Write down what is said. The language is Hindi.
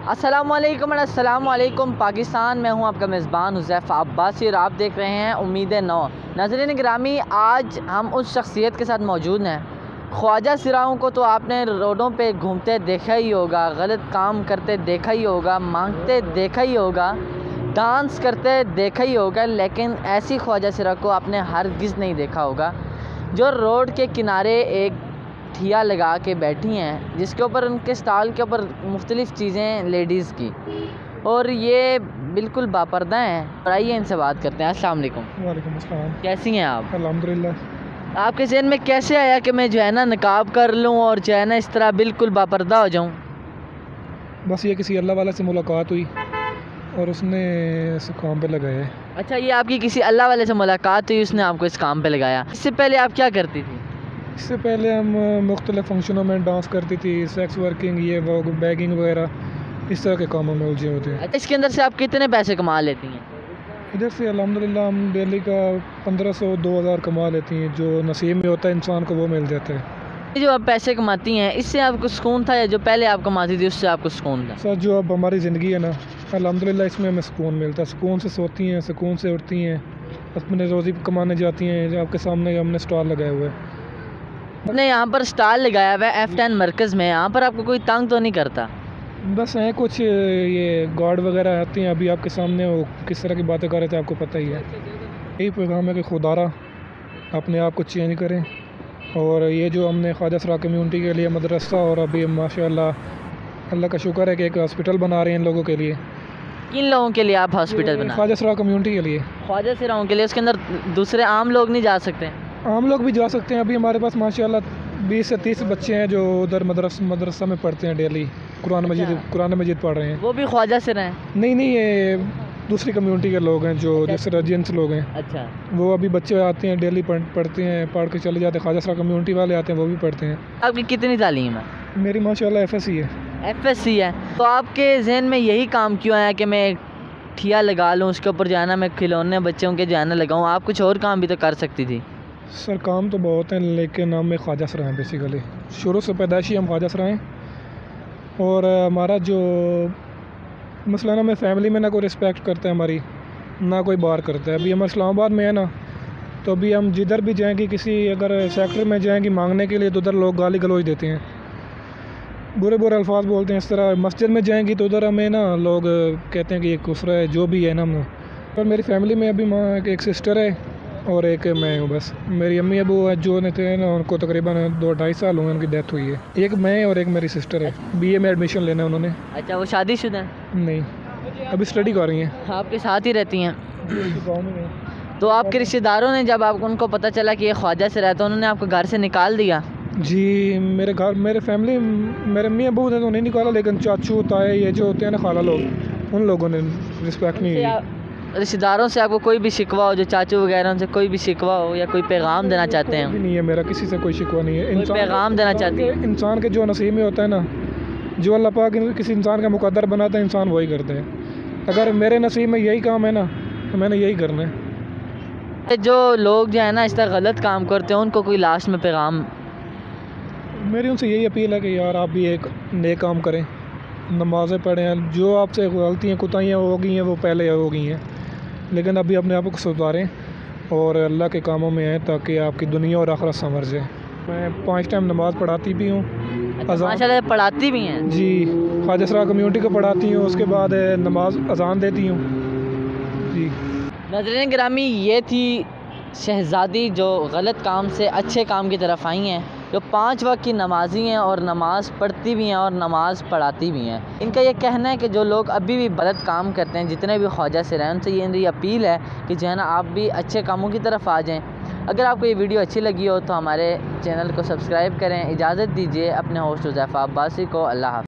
अस्सलामुअलैकुम पाकिस्तान। मैं हूं आपका मेज़बान हुज़ैफ़ा अब्बासी और आप देख रहे हैं उम्मीद नौ। नाज़रीन गिरामी, आज हम उस शख्सियत के साथ मौजूद हैं। ख्वाजा सिराओं को तो आपने रोडों पे घूमते देखा ही होगा, गलत काम करते देखा ही होगा, मांगते देखा ही होगा, डांस करते देखा ही होगा, लेकिन ऐसी ख्वाजा सिरा को आपने हरगिज़ नहीं देखा होगा जो रोड के किनारे एक ठिया लगा के बैठी हैं, जिसके ऊपर उनके स्टॉल के ऊपर मुख्तलिफ़ चीज़ें लेडीज़ की, और ये बिल्कुल बापर्दा हैं। और आइए इनसे बात करते हैं। अस्सलाम वालेकुम। वालेकुम अस्सलाम। कैसी हैं आप? अल्हम्दुलिल्लाह। आपके ज़हन में कैसे आया कि मैं जो है ना नकाब कर लूँ और जो है ना इस तरह बिल्कुल बापर्दा हो जाऊँ? बस ये किसी अल्लाह वाला से मुलाकात हुई और उसने इस काम पे लगाया है। अच्छा, ये आपकी किसी अल्लाह वाले से मुलाकात हुई, उसने आपको इस काम पे लगाया। इससे पहले आप क्या करती थी? इससे पहले हम मुख्तलिफ़ फंक्शनों में डांस करती थी, सेक्स वर्किंग, ये वो बैगिंग वगैरह, इस तरह के कामों में उलझे होते हैं। अच्छा, इसके अंदर से आप कितने पैसे कमा लेती हैं? इधर से अल्हम्दुलिल्लाह हम डेली का 1500-2000 कमा लेती हैं। जो नसीब में होता है इंसान को वो मिल जाता है। ये जो आप पैसे कमाती हैं, इससे आपको सुकून था या जो पहले आप कमाती थी उससे आपको सुकून था? सर, जो अब हमारी ज़िंदगी है ना, अल्हम्दुलिल्लाह इसमें हमें सुकून मिलता है। सुकून से सोती हैं, सुकून से उठती हैं, अपने रोज़ी कमाने जाती हैं। आपके सामने हमने स्टॉल लगाया हुआ है। आपने यहाँ पर स्टॉल लगाया हुआ है F10 मरकज़ में, यहाँ पर आपको कोई तंग तो नहीं करता? बस हैं कुछ ये गार्ड वगैरह आते हैं। अभी आपके सामने वो किस तरह की बातें कर रहे थे, आपको पता ही है। यही पैगाम है कि खुदारा अपने आप को चेंज करें। और ये जो हमने ख्वाजा सरा कम्यूनिटी के लिए मदरसा, और अभी माशाल्लाह अल्लाह का शुक्र है कि एक हॉस्पिटल बना रहे हैं इन लोगों के लिए। किन लोगों के लिए आप हॉस्पिटल बना? ख्वाजा सरा कम्यूनिटी के लिए। ख्वाजा सिराओं के लिए। उसके अंदर दूसरे आम लोग नहीं जा सकते? आम लोग भी जा सकते हैं। अभी हमारे पास माशाल्लाह 20 से 30 बच्चे हैं जो उधर मदरसा में पढ़ते हैं डेली। कुरान मजीद पढ़ रहे हैं। वो भी ख्वाजा सिरा हैं? नहीं, ये दूसरी कम्यूनिटी के लोग हैं जो जिस रजियंस लोग हैं। अच्छा, वो अभी बच्चे आते हैं डेली पढ़ते हैं, पढ़ के चले जाते हैं। ख्वाजा सरा कम्यूनिटी वाले आते हैं, वो भी पढ़ते हैं। आपकी कितनी तालीम है? मेरी माशाल्लाह FSC है। FSC है। तो आपके जहन में यही काम क्यों आया कि मैं एक ठिया लगा लूँ, उसके ऊपर जो है ना मैं खिलौने बच्चों के जो है ना लगाऊँ? आप कुछ और काम भी तो कर सकती थी। सर, काम तो बहुत हैं, लेकिन हम एक ख्वाजा सरा हैं बेसिकली। शुरू से पैदाइशी हम ख्वाजा सरा हैं। और हमारा जो मसला ना, हमें फैमिली में ना कोई रिस्पेक्ट करता है हमारी, ना कोई बार करता है। अभी हम इस्लामाबाद में है ना, तो अभी हम जिधर भी जाएंगे, किसी अगर सेक्टर में जाएंगे मांगने के लिए, तो उधर लोग गाली गलौज देते हैं, बुरे बुरे अल्फाज बोलते हैं। इस तरह मस्जिद में जाएंगी तो उधर हमें ना लोग कहते हैं कि ये कुफ्र है, जो भी है ना। हम और मेरी फैमिली में अभी माँ एक सिस्टर है और एक मैं हूँ बस। मेरी अम्मी अबू जो थे ना, उनको तकरीबन 2-2.5 साल हुए, उनकी डेथ हुई है। एक मैं और एक मेरी सिस्टर है। BA में एडमिशन लेना है उन्होंने। अच्छा, वो शादीशुदा हैं? नहीं, अभी स्टडी कर रही हैं। आपके साथ ही रहती हैं? गाँव में हैं। तो आपके रिश्तेदारों ने जब आप उनको पता चला कि ये ख्वाजा सिरा है, तो उन्होंने आपको घर से निकाल दिया? जी, मेरे फैमिली, मेरे अम्मी अबू ने तो नहीं निकाला, लेकिन चाचू ताए ये जो होते हैं ना, खाला लोग, उन लोगों ने रिस्पेक्ट नहीं की। रिश्तेदारों से आपको कोई भी शिकवा हो, जो चाचू वगैरह, उनसे कोई भी शिकवा हो या कोई पैगाम देना चाहते हैं? नहीं है, मेरा किसी से कोई शिकवा नहीं है। कोई पैगाम देना चाहती है? इंसान के जो नसीब में होता है ना, जो अल्लाह पाक किसी इंसान का मुकद्दर बनाता है, इंसान वही करता है। अगर मेरे नसीब में यही काम है ना, तो मैंने यही करना है। जो लोग जो है ना इस तरह गलत काम करते हैं, उनको कोई लास्ट में पैगाम? मेरी उनसे यही अपील है कि यार आप भी एक नेक काम करें, नमाज़ें पढ़ें। जो आपसे गलतियाँ कोताहियाँ हो गई हैं वो पहले हो गई हैं, लेकिन अभी अपने आप को सुधारें और अल्लाह के कामों में आएँ, ताकि आपकी दुनिया और आखिरत संवर जाए। मैं 5 टाइम नमाज़ पढ़ाती भी हूँ। माशाल्लाह पढ़ाती भी हैं? जी, ख्वाजा सरा कम्यूनिटी को पढ़ाती हूँ, उसके बाद नमाज अजान देती हूँ। जी नाज़रीन गिरामी, ये थी शहज़ादी जो गलत काम से अच्छे काम की तरफ आई हैं, जो 5 वक्त की नमाजी हैं और नमाज़ पढ़ती भी हैं और नमाज़ पढ़ाती भी हैं। इनका ये कहना है कि जो लोग अभी भी गलत काम करते हैं, जितने भी ख्वाजा सिरा हैं, उनसे ये अपील है कि जो है ना आप भी अच्छे कामों की तरफ आ जाएँ। अगर आपको ये वीडियो अच्छी लगी हो तो हमारे चैनल को सब्सक्राइब करें। इजाज़त दीजिए अपने होस्ट हुज़ैफ़ा अब्बासी को। अल्लाह हाफ़िज़।